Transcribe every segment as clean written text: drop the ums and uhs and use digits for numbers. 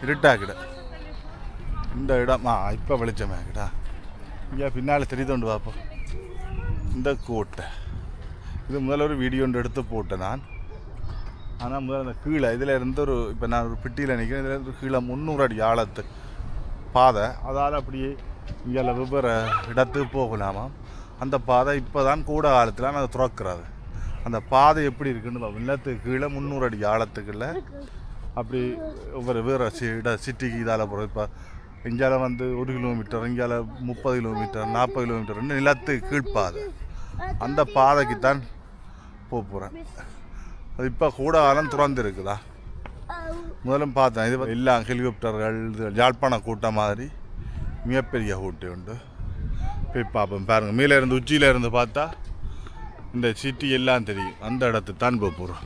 இருட்டாக்கிட இந்த இடம் இப்போ வெளிச்சமாக்கிட்டா இங்கே பின்னால் தெரியுதோண்டு பார்ப்போம். இந்த கோட்டை இது முதல்ல ஒரு வீடியோ ஒன்று எடுத்து போட்டேன் நான். ஆனால் முதல்ல அந்த கீழே இதில் இருந்து ஒரு இப்போ நான் ஒரு பெட்டியில் நிற்கிறேன். இதில் இருந்து கீழே 300 அடி ஆழத்து பாதை. அதால் அப்படியே இங்கே வெவ்வேறு இடத்துக்கு போகலாமா. அந்த பாதை இப்போ தான் கூட காலத்தில் அதை துறக்கிறது. அந்த பாதை எப்படி இருக்குன்னு நிலத்துக்கு கீழே 300 அடி ஆழத்துக்குள்ள அப்படி ஒவ்வொரு வேறு சிட்டிக்கு இதால் போகிறோம். இப்போ இந்தியாவில் வந்து 1 கிலோமீட்டர், இந்தியாவில் 30 கிலோமீட்டர், 40 கிலோமீட்டர் நிலத்துக்கு கீழ்ப்பாதை. அந்த பாதைக்கு தான் போகிறேன். அது இப்போ கூட காலம் திறந்துருக்குதா. முதல்ல பார்த்தேன் இது எல்லாம் ஹெலிகாப்டர்கள் யாழ்ப்பாண கூட்டம் மாதிரி மிகப்பெரிய கூட்டம் உண்டு. போய் பார்ப்போம். பாருங்கள், மேலே இருந்து உச்சியில் இருந்து பார்த்தா இந்த சிட்டி எல்லாம் தெரியும். அந்த இடத்துக்கு தான் போகிறோம்.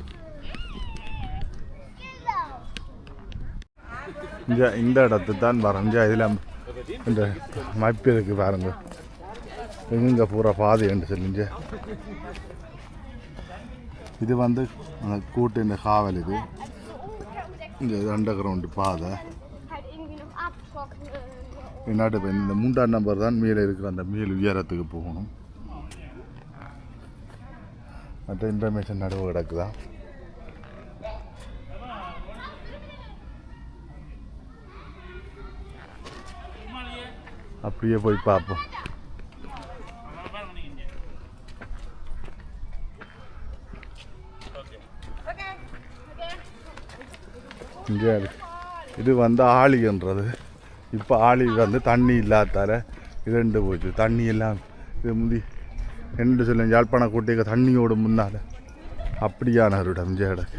இந்த இடத்துக்கு தான் வரைஞ்ச இதில் இந்த மப்பு இருக்கு பாருங்க. எங்கே பூரா பாதை என்று சொல்லிங்க. இது வந்து கூட்டு இந்த காவல். இது இந்த அண்டர் கிரவுண்டு பாதை. என்னாட்டு இந்த 3ஆம் நம்பர் தான் மேலே இருக்கிற அந்த மேல் உயரத்துக்கு போகணும். மற்ற இன்ஃபர்மேஷன் நடுவு கிடக்குதா. அப்படியே போய் பார்ப்போம். இங்கே இது வந்து ஆளின்றது. இப்போ ஆளி வந்து தண்ணி இல்லாதால இரண்டு போச்சு. தண்ணி எல்லாம் இது முந்தி ரெண்டு சொல்ல யாழ்ப்பாண கோட்டைக்கு தண்ணியோடு முன்னால் அப்படியான ஒரு இடம் இங்கே கிடக்கு.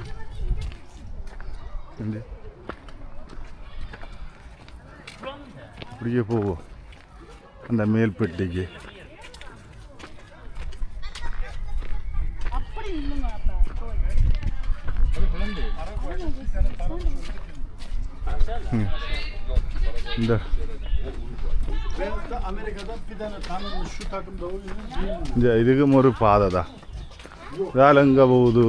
அப்படியே போவோம் அந்த மேல் பெட்டிக்கு. இந்த இதுக்கும் ஒரு பாதை தான். வேலைங்க போகுது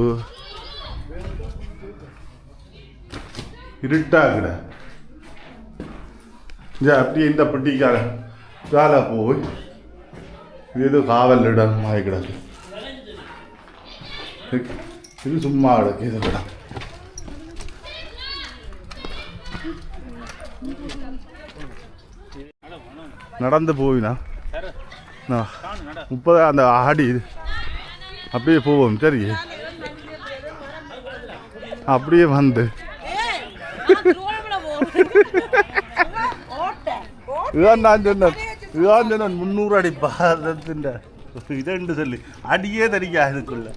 இருட்டாகிட. அப்படியே இந்த பெட்டிக்கார வேலை போய் இது காவல் இடம் ஆகிக்கிடாது. இது சும்மா கிடக்கு. இது இடம் நடந்து போவினா 30 அந்த ஆடி அப்படியே போவோம். சரி, அப்படியே வந்து இதுதான் நான் சொன்னேன். இதுதான் சொன்னேன் 300 அடி பாதத்தின் இதென்று சொல்லி அடியே தெரியா. இதுக்குள்ள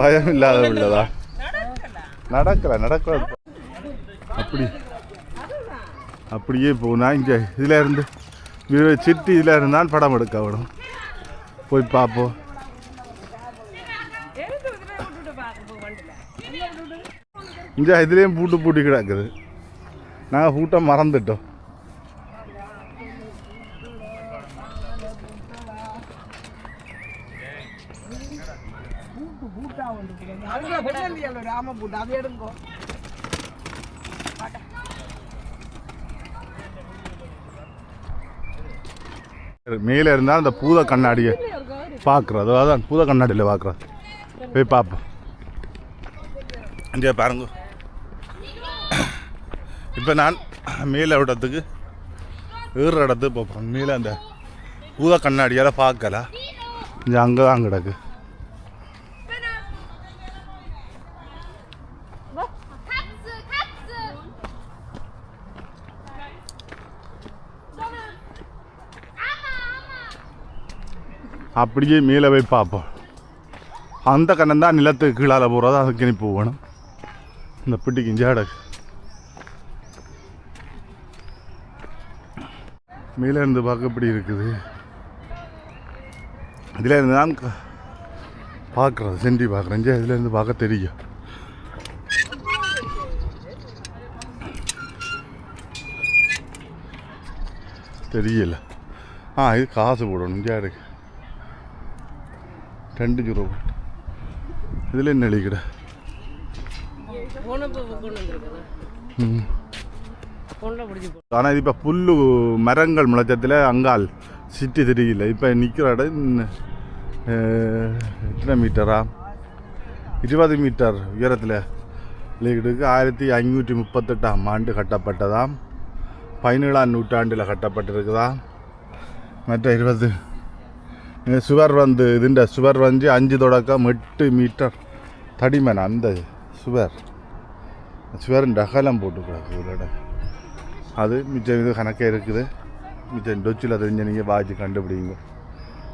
பயம் இல்லாத உள்ளதா. நடக்கல அப்படி அப்படியே போனா இங்க இதுல இருந்து சிட்டி இதுல இருந்தால் படம் எடுக்க வேணும். போய் பார்ப்போம். இங்க இதுலயும் பூட்டி கிடக்குது. நாங்கள் பூட்டை மறந்துட்டோம். மேலே இருந்தால் அந்த பூத கண்ணாடியை பார்க்குறது. அதான் பூத கண்ணாடியில் பார்க்குறது. போய் பார்ப்போம். இங்கே பாருங்க. இப்போ நான் மேலே இடத்துக்கு ஏறுற இடத்துக்கு பார்ப்போம். மேலே அந்த பூத கண்ணாடியால் பார்க்கல. இங்கே அங்கே தான் கிடக்கு. அப்படியே மேலே போய் பார்ப்போம். அந்த கண்ணன் தான் நிலத்துக்கு கீழால் போகிறது. அதுக்கு இனி போகணும். இந்த பிட்டிக்கு இஞ்சி கிடக்கு. மேலே இருந்து பார்க்க இப்படி இருக்குது. இதில் இருந்து தான் பார்க்குறது. சென்டி பார்க்குறேன். இதில் இருந்து பார்க்க தெரியும். தெரியல. இது காசு போடணும் இங்கே இருக்கு 2 யூரோ. இதில் என்ன எழுதிக்கிட? ஆனால் இது இப்போ புல்லு மரங்கள் முளைச்சத்தில் அங்கால் சிட்டி தெரியல. இப்போ நிற்கிற இடம் எத்தனை மீட்டரா? 20 மீட்டர் உயரத்தில் லேக்கிட்டுக்கு 1538ஆம் ஆண்டு கட்டப்பட்டதாம். 17ஆம் நூற்றாண்டில் கட்டப்பட்டிருக்குதா. மற்ற 20 சுவர் வந்து இதுண்ட சுவர் வந்து 5 தொடக்கம் 8 மீட்டர் தடிமன். அந்த சுவரின் அகலம் போட்டுக்கூடாது இவரோட. அது மிச்சம் இது கணக்கே இருக்குது. மிச்சம் டொச்சில் தெரிஞ்ச நீங்கள் வாசி கண்டுபிடிங்க.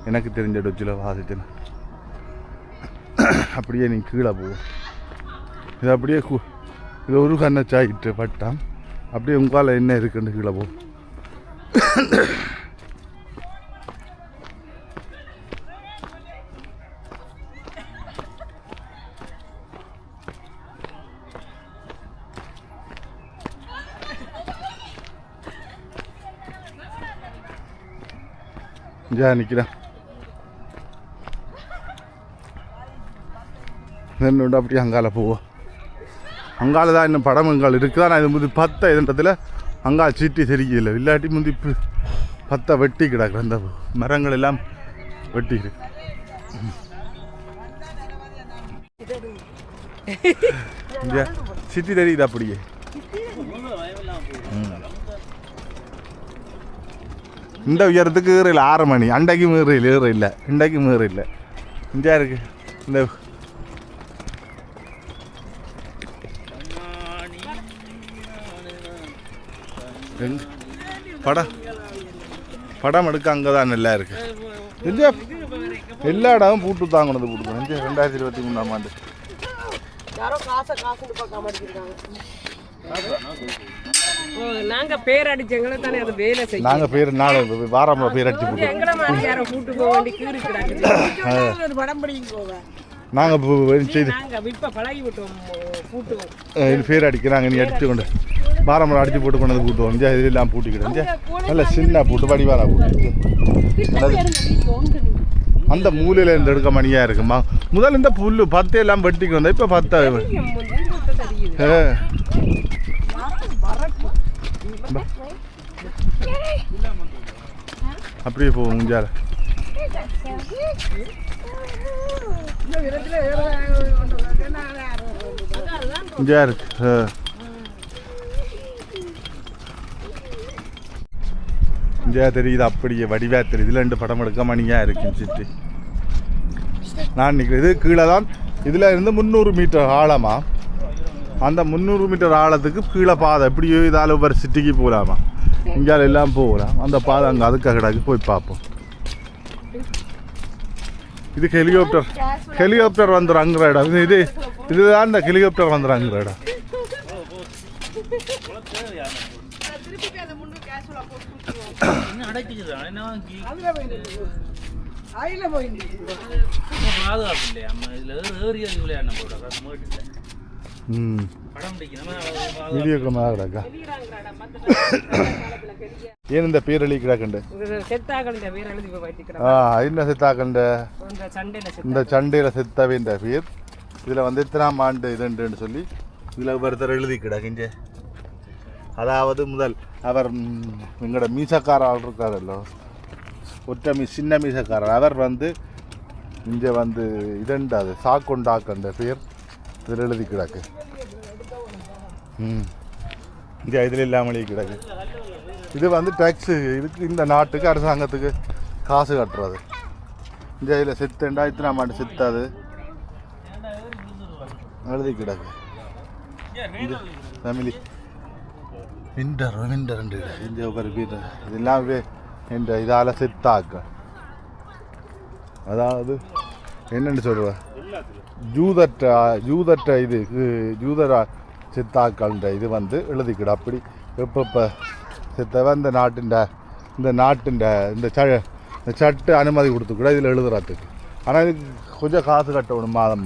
எனக்கு தெரிஞ்ச டொச்சில் வாசிச்சுன்னு அப்படியே நீங்கள் கீழே போவோம். இது அப்படியே இது ஒரு கண்ணச்சாயிட்டு பட்டான். அப்படியே உங்களால் என்ன இருக்குன்னு கீழே போகும். நிற்கிறேன் என்னோட அப்படியே அங்கால போவோம். அங்கால தான் இன்னும் படம் அங்கால் இருக்குதா. நான் இது முந்தி 10 இதுன்றதில் அங்கால் சீட்டி தெரியல. இல்லாட்டி முந்தி 10 வெட்டி கிடக்குற அந்த மரங்கள் எல்லாம் வெட்டி இருக்கு. சிட்டி தெரியுது அப்படியே. இந்த உயரத்துக்கு ஏறில 6 மணி. அண்டைக்கு மீறில் ஏற இல்லை. இண்டைக்கு மீற இல்லை. இங்கே இருக்கு இந்த படம் எடுக்க அங்கே தான் நல்லா இருக்கு. எல்லா இடமும் பூட்டு தான் கொண்டு போட்டுக்கணும். 2023ஆம் ஆண்டு நாங்க பேர் அடிச்சவங்கள தானே அது வேலை செய்யும். நாங்க பேர் நாளை வாரம் பேர் அடிச்சு போட்டு எங்கட மாதிரி யாரோ கூட்டு போக வேண்டி கீறி கிடக்குது. ஒரு படம் படிங்க போவ. நாங்க செய்து நாங்க இப்ப பழகி விட்டோம் கூட்டு. இது பேர் அடிக்கிறாங்க. நீ எடுத்து கொண்டு வாரம் அடிச்சு போட்டு கொண்டு வந்து கூட்டுவோம். இதெல்லாம் பூட்டிக்கிடும். நல்ல சின்ன பூட்டு வடிவாரா பூட்டு. அந்த மூலையில இருந்து எடுக்க மணியா இருக்குமா. முதல்ல இந்த புல்லு 10 எல்லாம் வெட்டிக்கு வந்தா இப்ப 10 அப்படியே போவோம். முஞ்சால இங்கே இருக்கு. இங்கே தெரியுது அப்படியே வடிவா தெரியுது. இதில் 2 படம் எடுக்க மணியா இருக்குன்னு சிட்டி. நான் நிற்கிறேன். இது கீழே தான். இதில் இருந்து 300 மீட்டர் ஆழமா. அந்த 300 மீட்டர் ஆழத்துக்கு கீழே பாதை எப்படியோ இதால் ஒவ்வொரு சிட்டிக்கு போகலாமா. இங்கால எல்லாம் போகலாம். அந்த பாதை அங்கே அதுக்காக கிடக்கு. போய் பார்ப்போம். இது ஹெலிகாப்டர் வந்துடுறாங்கிற இடம். இதுதான் இந்த ஹெலிகாப்டர் வந்துடுறாங்கிற இடம். ஏன் இந்த பேர் எழுதி கிடக்கண்டு? என்ன செத்தாக்கண்ட? இந்த சண்டையில செத்தவேன்ற பேர். இதுல வந்து எத்தனாம் ஆண்டு இதுன்னு சொல்லி இதுல ஒருத்தர் எழுதி கிடக்குங்க. அதாவது முதல் அவர் எங்களோட மீசக்காரர் இருக்காரல்லோ, ஒற்றை சின்ன மீசக்காரர். அவர் வந்து இங்கே வந்து இதண்டாது சாக்கொண்டாக்கண்ட பேர் இதில் எழுதி கிடக்கு. இங்கே இதில் இல்லாமலே கிடக்கு. இது வந்து டேக்ஸு. இதுக்கு இந்த நாட்டுக்கு அரசாங்கத்துக்கு காசு கட்டுறது. இங்கே இதில் செத்துண்டா இத்தனாம் ஆண்டு செத்தாது எழுதி கிடக்கு. இது ஃபேமிலி விண்டர் இந்த ஒரு வீடு. இதெல்லாம் என்ற இதால் செத்தாக்க. அதாவது என்னென்னு சொல்லுவேன், ஜூதற்ற இது ஜூதரா செத்தாக்கள்ன்ற இது வந்து எழுதிக்கிட. அப்படி எப்பப்போ செத்தவ இந்த நாட்டின் இந்த சட்டு அனுமதி கொடுத்துக்கூட இதில் எழுதுறதுக்கு. ஆனால் இதுக்கு கொஞ்சம் காசு கட்டணும். மாதம்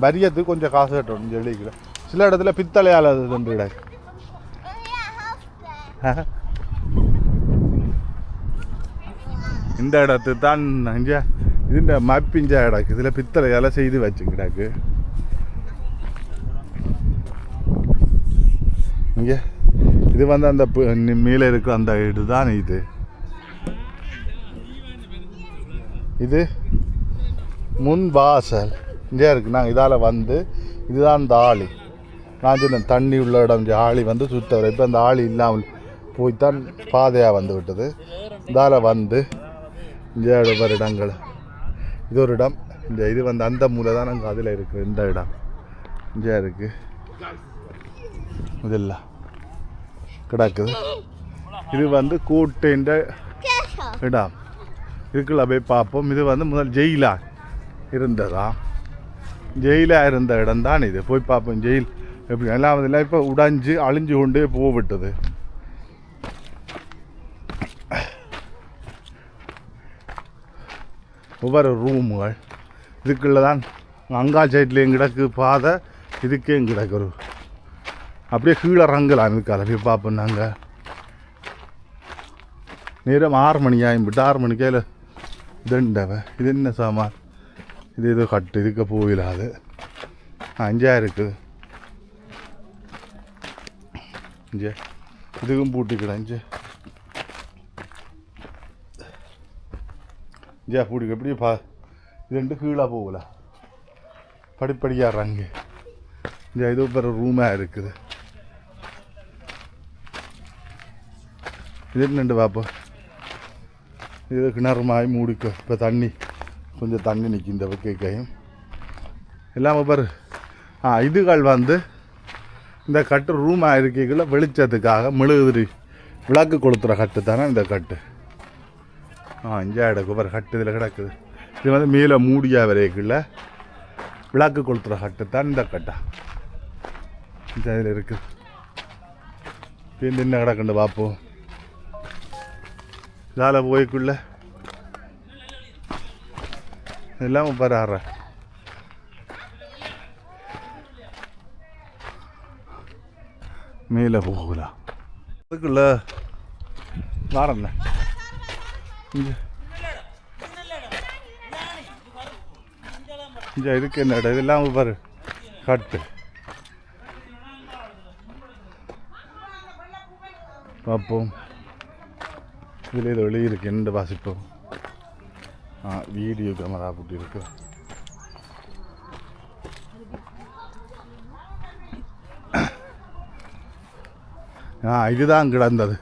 வரியத்துக்கு கொஞ்சம் காசு கட்டணும் எழுதிக்கிட. சில இடத்துல பித்தளையால் அது தண்டுகிட. இந்த இடத்து தான் இங்கே இதுண்ட மப்பிஞ்ச கிடக்கு. இதில் பித்தளையால் செய்து வச்சு கிடக்கு. இங்கே இது வந்து அந்த மேலே இருக்கிற அந்த இதுதான் இது. இது முன் வாசல் இங்கே இருக்குது. நாங்கள் இதால் வந்து இதுதான் இந்த ஆளி. நான் சொன்ன தண்ணி உள்ள இடம் ஆளி வந்து சுத்தவரை. இப்போ அந்த ஆளி இல்லாமல் போய்த்தான் பாதையாக வந்து விட்டது. இதால் வந்து இங்கே ஒரு இடங்கள் இது ஒரு இடம். இந்த இது வந்து அந்த மூலை தான் நாங்கள் அதில் இருக்குது. இந்த இடம் இங்கே இருக்குது. இதெல்லாம் கிடக்குது. இது வந்து கூட்டுன்ற இடம் இருக்குல்ல, போய் பார்ப்போம். இது வந்து முதல் ஜெயிலாக இருந்ததா, ஜெயிலாக இருந்த இடம் தான் இது. போய் பார்ப்போம் ஜெயில் எப்படி எல்லாம் இல்லை. இப்போ உடைஞ்சு அழிஞ்சு கொண்டே போவிட்டது. ஒவ்வொரு ரூமுகள் இதுக்குள்ள தான் அங்காள் சைட்லேயும் கிடக்கு பாதை, இதுக்கேயும் கிடக்கு. ஒரு அப்படியே கீழே ரங்கலாம் இருக்காது. அப்படியே பார்ப்போம். நாங்கள் நேரம் 6 மணி ஆகிவிட்டு 6 மணிக்கையில் தண்டவை. இது என்ன சாமான்? இது ஏதோ கட்டு, இதுக்கு போயிடாது. 5 இருக்குது. இங்கே இதுக்கும் பூட்டிக்கிடேன். இங்கே பூட்டிக்க எப்படி இது 2 கீழே போகல, படிப்படியாடுறாங்க. இங்கே இது ஒரு ரூமாக இருக்குது. இது என்னண்டு பார்ப்போம். இது கிணறுமாய் மூடிக்கும். இப்போ தண்ணி கொஞ்சம் தண்ணி நிற்கும் இந்த வைக்கையும் எல்லாம் பாரு. இதுகள் வந்து இந்த கட்டு ரூமாக இருக்கைக்குள்ள வெளிச்சத்துக்காக மெழுகுதிரி விளக்கு கொளுத்துற கட்டு தானே இந்த கட்டு. இங்கே கிடக்கு பாரு கட்டு. இதில் கிடக்குது. இது வந்து மேலே மூடியா வரைக்குள்ள விளக்கு கொளுத்துற கட்டு தான் இந்த கட்டா. இந்த இதில் இருக்குது. என்ன கிடக்குண்டு பார்ப்போம். இதால் போய்க்குள்ள எல்லாம் பாரு ஆடுற மேலே போகலாம். அதுக்குள்ள வாரண்ண இங்கே இங்கே இதுக்கு என்ன இடம்? இதெல்லாம் பாரு கட்டு. பார்ப்போம். இதில் இது வெளியே இருக்கு. என்ன வாசிப்போம். வீடியோ கேமரா போட்டு இருக்கு. இதுதான் கிடந்தது.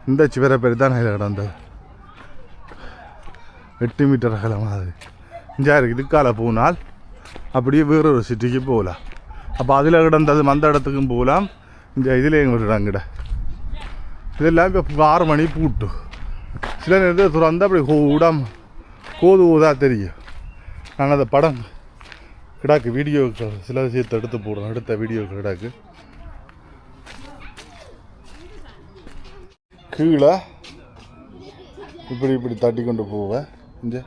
இந்த சிவரை பேர் தான் இதில் கிடந்தது. 8 மீட்டர் அகலம். அது இங்கே இருக்குது. இதுக்கால போனால் அப்படியே வேறொரு சிட்டிக்கு போகலாம். அப்போ அதில் கிடந்தது அந்த இடத்துக்கும் போகலாம். இந்த இதில் ஒரு இடம் கிட. இதெல்லாம் இப்போ 6 மணி பூட்டு. சில நேரத்தில் திறந்து அப்படி கூடம் கோதுவதாக தெரியும். நான் அந்த படம் கிடாக்கு வீடியோ சில விஷயத்தை எடுத்து போடுறோம். எடுத்த வீடியோ கிடாக்கு கீழே இப்படி இப்படி தட்டி கொண்டு போவேன். இங்கே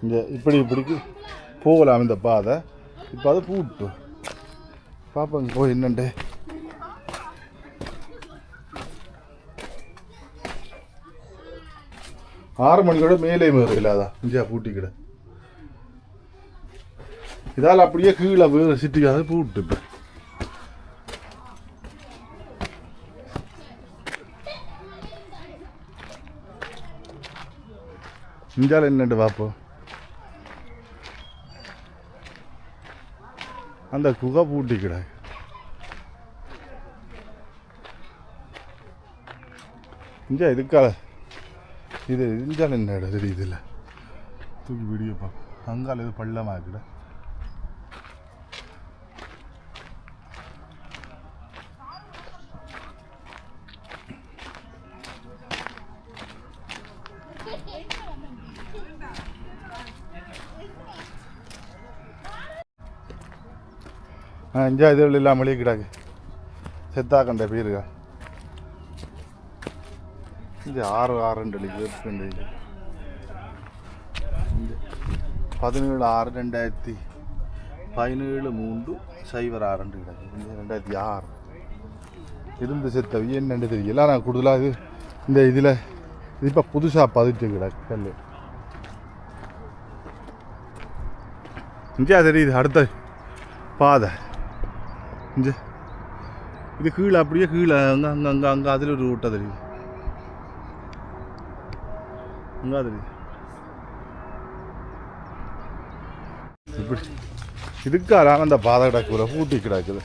இங்கே இப்படி இப்படிக்கு போகலாம் இந்த பாதை. இப்போ அது பூட்டு. பார்ப்போங்க போய் என்னண்டு. ஆறு மணிக்கூட மேலே மேறு இல்லாதான் இந்தியா பூட்டிக்கிட. இதால் அப்படியே கீழே வேறு சிட்டிக்காக பூட்டு. இப்போ இந்தியாவில் என்னண்டு பார்ப்போம். அந்த குகை பூட்டிக்கிட. இந்தியா இதுக்கால இது இந்தியாவில் என்ன இடம் தெரியுது இல்லை. தூக்கி வீடியோ பார்ப்போம். அங்கால இது பள்ளமாக்கிட. இந்தியா இதுகள் எல்லாம் மொழி கிடாக்கு செத்தா கண்ட பேருக்கா. இது 6/6 17/6/2016 3/06 கிடக்கு. 2006 இருந்து செத்தவி என்னென்று தெரியல. நான் கூடுதலாக இது இந்த இதில் இது இப்போ புதுசாக பதிச்சு கிடக்கு கல். இங்கே தெரியுது அடுத்த பாதை. இங்கே இது கீழே அப்படியே கீழே அங்கே அதில் ஒரு ரூட்டாக தெரியுது. அங்கே தெரியுது. இப்படி இதுக்காக அந்த பாதை கிடக்குற பூட்டி கிடக்குது.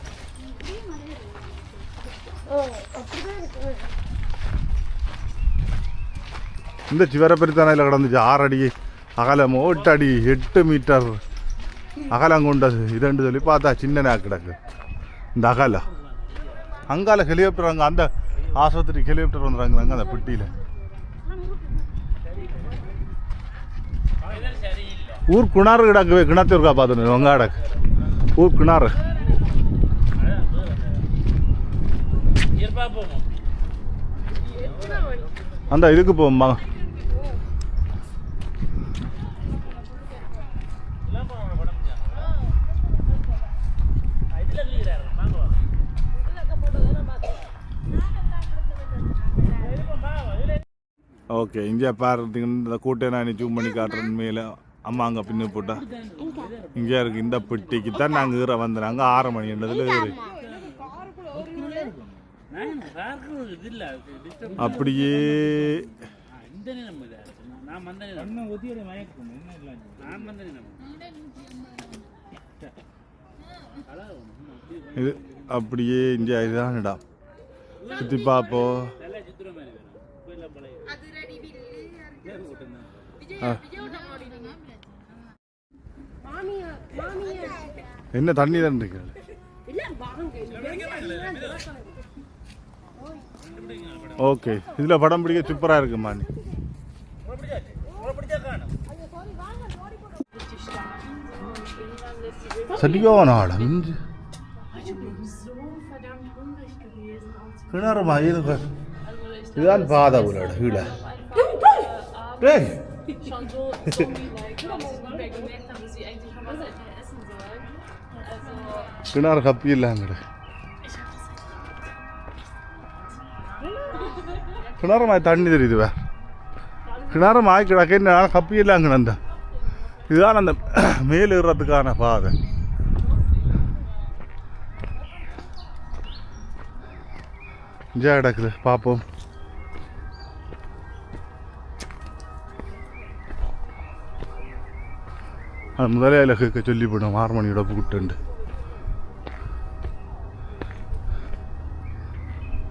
இந்த சிவரப்பெருத்தானையில் கிடந்துச்சு 6 அடி அகலம், 8 அடி 8 மீட்டர் அகலம் கொண்டது இதுன்னு சொல்லி பார்த்தா சின்ன கிடக்கு இந்த அகலம். அங்கால ஹெலிகாப்டர் அங்கே அந்த ஆஸ்பத்திரி ஹெலிகாப்டர் வந்துடுறாங்க அந்த பெட்டியில். ஊர் கிணறு கிடக்கு, கிணத்திருக்கா பார்த்துன்னு உங்க கிடக்கு ஊர் கிணறு. அந்த இதுக்கு போமா ஓகே. இங்கே பாருங்க இந்த கூட்டை நான் ஜூம் பண்ணி காட்டுறேன். மேலே அம்மா அங்கே பின்னு போட்டா இங்கே இருக்கு. இந்த பெட்டிக்கு தான் நாங்கள் ஈர வந்தோம். நாங்கள் 6 மணி என்றதில் அப்படியே இது அப்படியே இங்கே இதுதான் இடம். சுற்றி பார்ப்போம். என்ன தண்ணி தான் இருக்கு. ஓகே, இதில் படம் பிடிக்க சூப்பராக இருக்குமா. நீ சரியான ஆடம் கிணறுமா. இதுதான் பாதை உள்ளோட கீழே. schon so wie like, dass ich nicht mehr gemerkt habe, dass sie eigentlich schon was essen sollen. Also கிணறு கப்பி இல்லைங்கட கிணறு மாதிரி தண்ணி தெரியுது. வே கிணறு மாய் கிடக்க கப்பி இல்லைங்கண்ண. அந்த இதுதான் அந்த மேல் ஏறுறதுக்கான பாதை. இங்கே கிடக்குது பார்ப்போம். அது முதலையில் கேட்க சொல்லிவிடும் 6 மணியோட கூட்டுண்டு.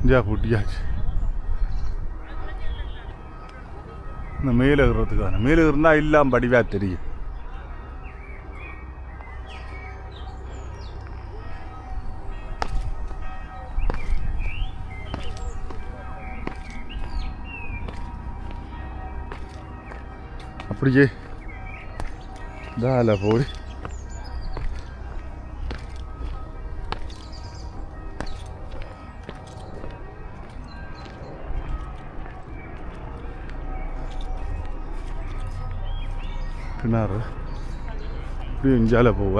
இஞ்சா பூட்டியாச்சு. இந்த மேலே ஏறுறதுக்கான மேலே இருந்தால் இல்லாமல் படிவா தெரியும். அப்படியே இதால போய் கிணறு இப்படி இஞ்சால போவ.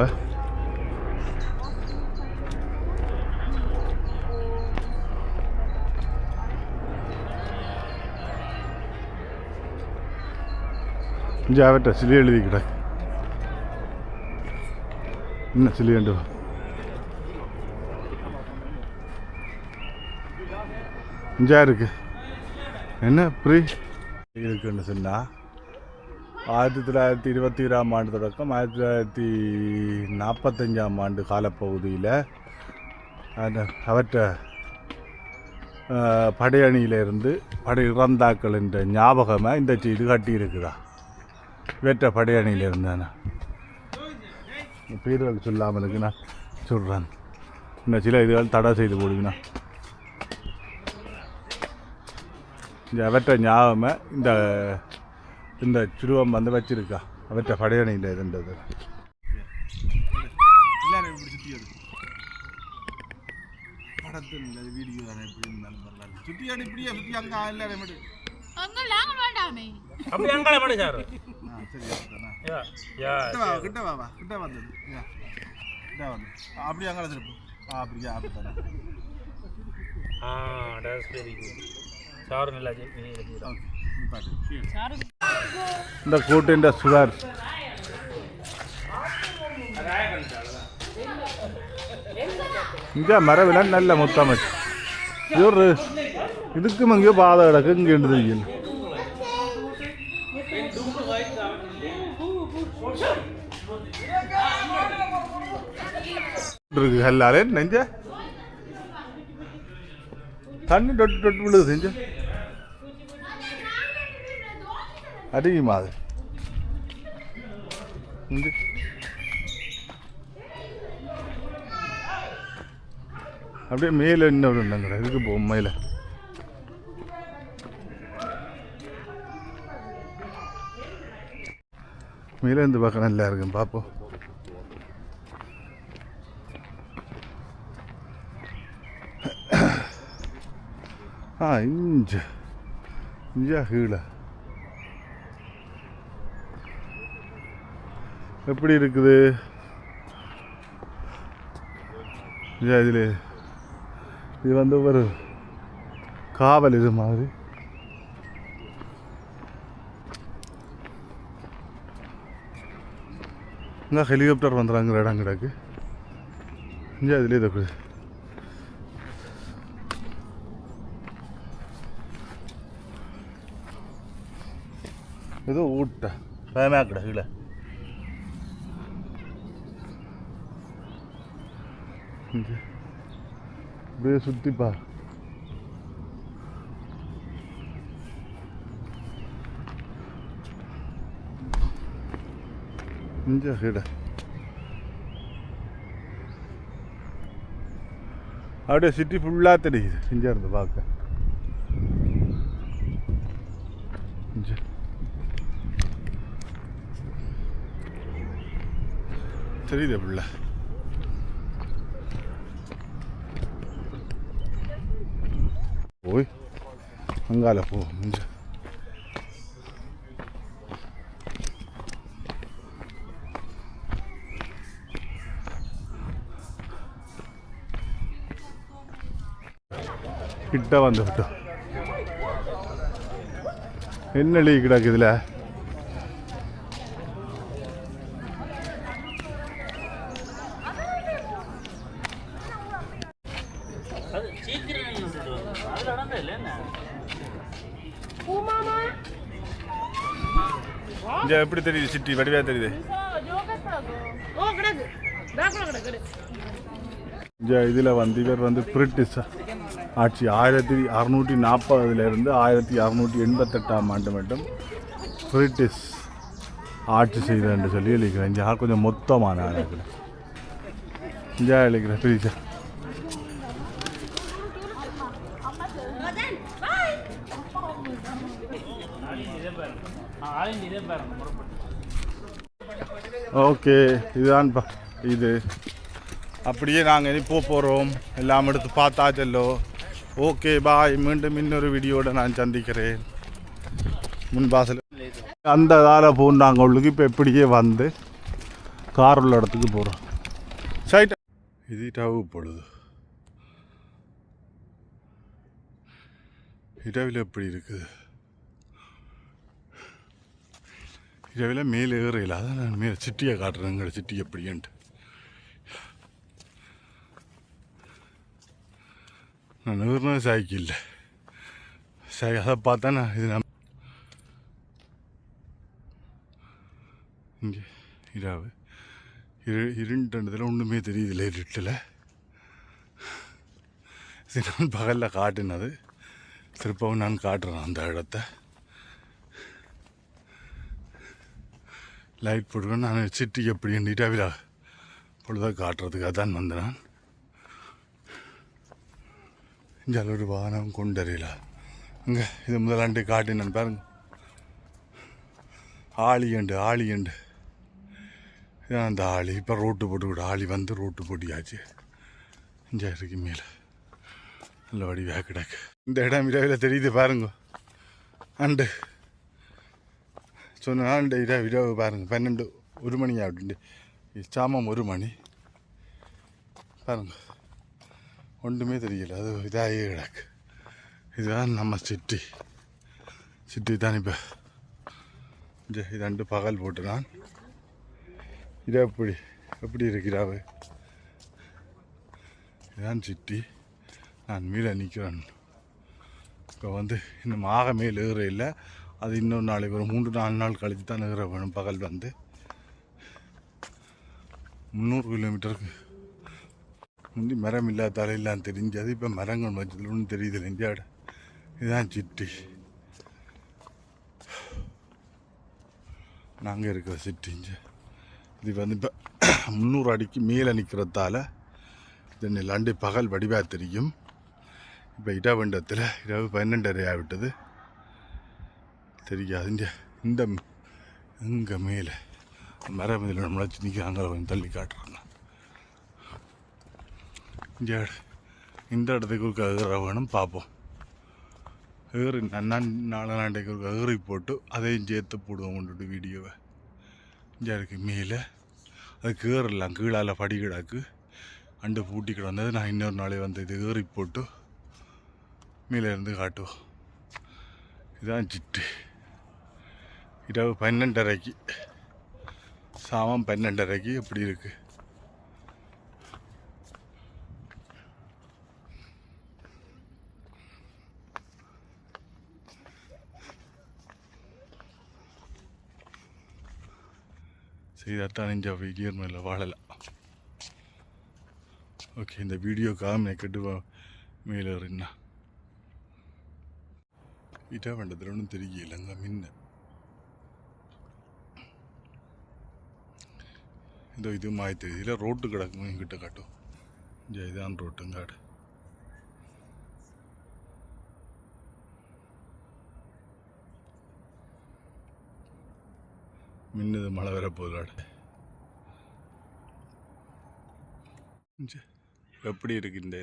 இஞ்சாவட்ட சிலி எழுதி கிடக்கு. என்ன சிலியண்டு இஞ்சா இருக்கு. என்ன ஃப்ரீ இருக்குன்னு சொன்னா 1921ஆம் ஆண்டு தொடக்கம் 1945ஆம் ஆண்டு காலப்பகுதியில் அந்த அவற்ற படையணியிலிருந்து படை இறந்தாக்கள் என்ற ஞாபகமாக இந்த இது கட்டியிருக்குதா. இவற்ற படையணியில் இருந்தானா பேர்கள் சொல்லாமல் இருக்குண்ணா சொல்கிறான். இந்த சில இதுகள் தடை செய்து போடுவினா இந்த அவற்ற ஞாபகமாக இந்த சுருவம் வந்து வச்சிருக்கா. அவற்ற படையணியில் இருந்தது. எல்லாரும் இப்படி சுற்றி எடுக்கும் படத்தில் இல்லை வீடியோ தானே. எப்படி இருந்தாலும் பரவாயில்ல. சுற்றி அடி இப்படியே சுற்றி அங்கே எல்லாரும் எப்படி அப்படி அங்கே படி சார். சரி கிட்ட வா கிட்ட வந்தது கிட்ட வந்து அப்படியே அங்கே திருப்பு அப்படியே அப்படி தானே. இந்த கூட்டிൻ്റെ சுவர் இங்கே மரவில நல்ல முத்தமைச்சு இது இதுக்கும் அங்கேயோ பாதை கிடக்கு இங்கே தெரியல இருக்கு எல்லாரே நெஞ்ச தண்ணி டொட்டு டொட்டு விழுது செஞ்ச அதிகமா அது அப்படியே மேலே இன்னொரு இருந்தாங்க இதுக்கு போகும் மேலே மேலே இருந்து பார்க்க நல்லா இருக்கும் பார்ப்போம் இஞ்சா கீழே எப்படி இருக்குது இதில் இது வந்து ஒரு காவல் இது மாதிரி இங்கே ஹெலிகாப்டர் வந்துடுறாங்கிற இடம் கிடக்கு இங்கே அதில் இதை ஏதோ ஊட்ட பயமாக்கடா கீழே அப்படியே சுற்றிப்பா இங்கே கீழே அப்படியே சிட்டி ஃபுல்லாக தெரியுது இங்கே இருந்து பார்க்க இங்கே தெரியுது ஃபுல்லாக போய் அங்கால போ இங்கே கிட்ட வந்துவிட்டோம் என்ன லீ கிடக்கு இதில் இங்கே எப்படி தெரியுது சிட்டி வடிவா தெரியுது இங்கே இதில் வந்து இவர் வந்து பிரிட்டிஷ் ஆட்சி 1640 1688 ஆண்டு மட்டும் பிரிட்டிஷ் ஆட்சி செய்தேன்னு சொல்லி எழுதிக்கிறேன் இங்கே கொஞ்சம் மொத்தமான ஆளுக்கிறேன் இங்கே எழுதிக்கிறேன் பிரிச்சா ஓகே இதுதான்ப்பா இது அப்படியே நாங்கள் இனி போகிறோம் எல்லாம் எடுத்து பார்த்தா செல்லோ ஓகே பாய் மீண்டும் இன்னொரு வீடியோட நான் சந்திக்கிறேன் முன்பாசல் அந்த தார போனாங்க உள்ளுக்கு இப்போ எப்படியே வந்து கார் உள்ள இடத்துக்கு போகிறோம் சைட் இது டவு பொழுது இரவில் எப்படி இருக்குது இரவில் மேலே ஏறையில் அதான் நான் மேலே சிட்டியை காட்டுறேங்கிற சிட்டி எப்படின்ட்டு நான் ஏறின சைக்கிள் அதை பார்த்தா நான் இது இங்கே இரவு இருண்டதில் ஒன்றுமே தெரியுதில்லை இருட்டில் இது நான் பகலில் காட்டினது திருப்பவும் நான் காட்டுறேன் அந்த இடத்த லைட் போட்டுக்கணும் நான் சிட்டி எப்படி இரவில் பொழுதாக காட்டுறதுக்காக தான் வந்தேன் நான் இங்கே ஒரு வாகனம் கொண்டறியல இங்கே இது முதலாண்டு காட்டினேன் பாருங்க ஆளியண்டு இதான் அந்த ஆளி இப்போ ரோட்டு போட்டு ஆளி வந்து ரோட்டு போட்டியாச்சு இங்கே இருக்கு மேலே நல்ல வடிவாக கிடக்கு இந்த இடம் இரவில் தெரியுது பாருங்க அண்டு சொன்னாண்டு இரவு பாருங்க 12 1 மணி அப்படின்ட்டு சாமம் 1 மணி பாருங்க ஒன்றுமே தெரியல அது இதாகி கிடக்கு இதுதான் நம்ம சிட்டி தான். இப்போ இது 2 பகல் போட்டு நான் இது எப்படி இருக்கிறாவு. இதுதான் சிட்டி. நான் மேலே நிற்கிறேன். இப்போ வந்து இன்னும் மேல் ஏற இல்லை. அது இன்னொரு நாளைக்கு ஒரு 3-4 நாள் கழித்து தான் ஏற வேணும். பகல் வந்து 300 கிலோமீட்டருக்கு முந்தி மரம் இல்லாதால எல்லாம் தெரிஞ்சது. இப்போ மரங்கள் வச்சதுல ஒன்றும் தெரியுது இந்தியாவோட. இதுதான் சிட்டி. நாங்கள் இருக்கிற சிட்டிங்க. இது வந்து இப்போ 300 அடிக்கு மேலே நிற்கிறதால இது லண்டு பகல் வடிவாக தெரியும். இப்போ இடவண்டத்தில் இரவு 12:30 ஆகிவிட்டது. தெரியாது. இந்த இங்கே மேலே மரம் இதில் முளைச்சி நிற்கிறாங்க. கொஞ்சம் தள்ளி காட்டுறாங்க. இந்த இடத்துக்கு ஒரு ஏற வேணும். பார்ப்போம். ஏறி நாளைக்கு ஒரு ஏறி போட்டு அதையும் சேர்த்து போடுவோம் கொண்டுட்டு வீடியோவை. இங்கே இருக்கு மேலே அதுக்கு ஏறலாம். கீழால் படிக்கிடாக்கு அண்டு பூட்டிக்கிட்டு வந்தது. நான் இன்னொரு நாளே வந்து இது ஏறி போட்டு மேலே இருந்து காட்டுவோம். இதுதான் சிட்டு. இரவு 12:30 சாமம் 12:30 எப்படி இருக்கு. செய்தாத்தான் இந்த வீடியோ மேலே வாழலாம். ஓகே, இந்த வீடியோக்காக மெனக்கெட்டு மேலே ஏறினா இட்டா வேண்டதில் ஒன்றும் தெரியலைங்க. முன்ன இது மாதிரி தெரியல. ரோட்டு கிடக்கும் எங்கிட்ட காட்டும். இதுதான் ரோட்டுங்காடு. மின்னது மழை வர போதாடு. எப்படி இருக்கு இந்த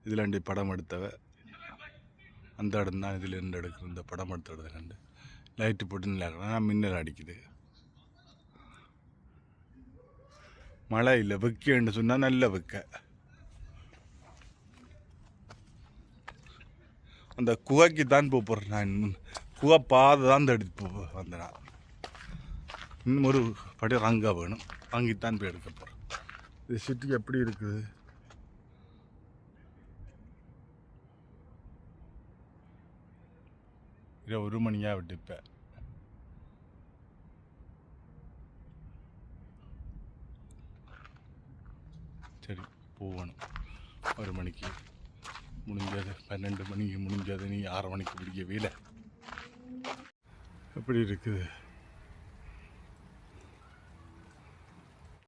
இதில் ரெண்டு படம் எடுத்தவ அந்த இடம் தான். இதில் ரெண்டு எடுக்கிற இந்த படம் எடுத்த இடத்துல ரெண்டு லைட்டு போட்டு நிலாக்கிறேன். மின்னல் அடிக்குது. மழை இல்லை, வெக்கன்னு சொன்னால் நல்ல வெக்க. அந்த குகைக்கு தான் போகிறேன் நான். குகை பாதை தான் எடுத்து வந்தேன் நான். இன்னும் ஒரு படி ரங்கா வேணும். ரங்கித்தான் போய் எடுக்க போகிறேன். இது சிட்டி எப்படி இருக்குது. இதை 1 மணியாக விட்டுப்பேன். சரி போகணும். 1 மணிக்கு முடிஞ்சது, 12 மணிக்கு முடிஞ்சது. நீ 6 மணிக்கு பிடிக்க வேலை எப்படி இருக்குது.